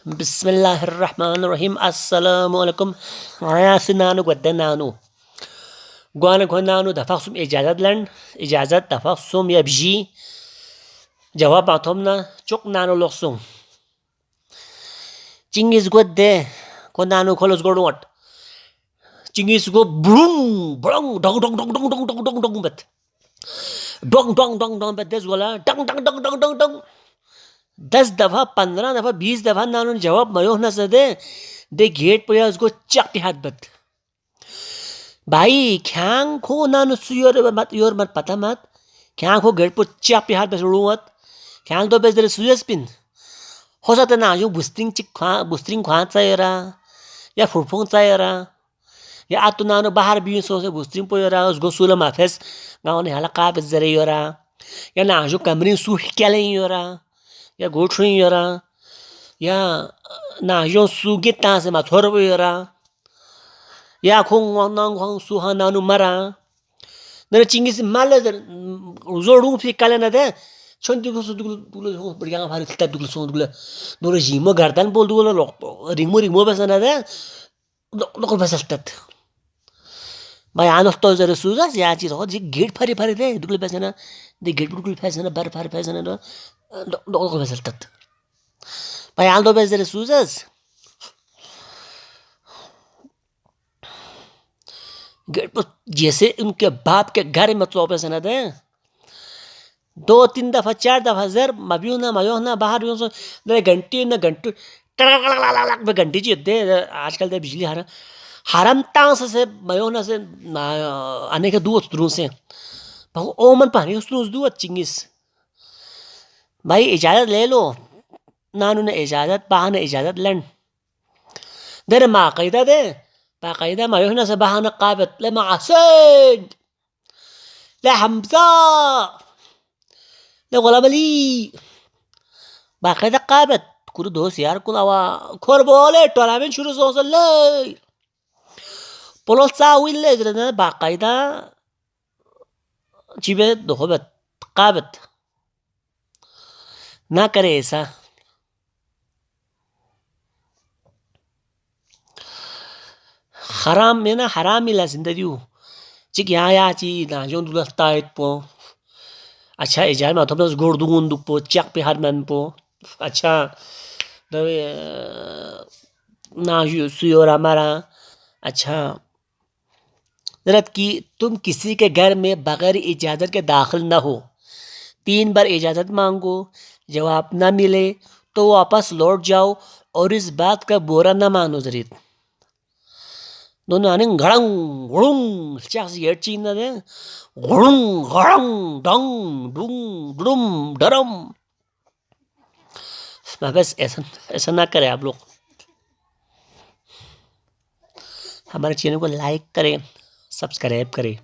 Bismillahirrahmanirrahim. Assalamualaikum. Saya sinanu gwadda nanu. Gwana nanu dafaksum ijazat lan. Ijazat dafaksum yabji. Jawab atomna çok nanu loksum. Cingis gwadde. Nanu kolos gordot. Cingis go brum brung dong dong dong dong dong dong dong dong bet. Dong dong dong dong bet des gola dong dong dong dong dong dong. 10 दफा 15 दफा 20 दफा ना उन्होंने जवाब मयो ना सदे they get पर उसको चक के हाथ बत भाई ख्यांग को ना सुयोर मत योर मत पता मत ख्यांग को गेट पर चक पे हाथ बस रुवत ख्यांग तो बेस दे सुयस पिन हो सकता ना जो बुस्टिंग खान चाहिए या फुरफुंग चाहिए या आतु ना बाहर भी सो से बुस्टिंग पे रहा उसको सुला माफेस गाँव ने हाला का बेस जरे योरा या ना जो कमरी सु क्या ले योरा या गोठरी योरा या ना जो सुगीता से माथोर योरा या खोंग वांग खोंग सुहा नानु मरा नरे चिंगिस माले जोड़ू फिर काले ना दे चंदी को दुगुल हो बढ़िया भारी तब दुगुल दुगुल जिमो गर्दन बोल दुगुल रिमो बस ना दे लोकल बस अस्तात भाई आनो तो जरे सुजा या चीज हो जी गेट फारी दे दुगुल बस ना दे गेट दुगुल फैस ना बर फार फैस ना लोकल बस अस्तात भाई आनो बस जरे सुजास गेट पर जैसे उनके बाप के घर में तो पैसे ना दे 2-3 दफा 4 दफा जर मबियो ना बाहर भी सो घंटी ना घंटी टक घंटी जी दे आजकल दे बिजली हरम तांस से मयो ना से आने के दूर तुरु से बहु ओ मन पानी उस दूर चिंगिस भाई इजाजत ले लो नानु ने इजाजत पाहने इजाजत लन दे मा कायदा दे باقاعدة ما يهنا سباحنا قابت لما عسيد لا حمزة لا غلام لي باقاعدة قابت كل دوس يار كل أوا كوربولة ترامين شروع صوص لي بولو ساوي لي جرنا باقاعدة جيبه دخوبت قابت ना करे ऐसा haram mena harami la zindagi cik ya ci na jon dula tait po अच्छा इजार में तो बस गोड़ दून दुप po चक पे हाथ मन po अच्छा ना सुयोर हमारा अच्छा जरूरत की तुम किसी के घर में बगैर इजाज़त के दाखिल ना हो 3 बार इजाज़त मांगो जवाब ना मिले तो वापस लौट जाओ और इस बात का बुरा ना मानो जरीत दोनों आने घड़ंग घुड़ुंग चास ये चीन ना दे घुड़ुंग घड़ंग डंग डुंग डुम डरम बस ऐसा ना करें आप लोग हमारे चैनल को लाइक करें सब्सक्राइब करें।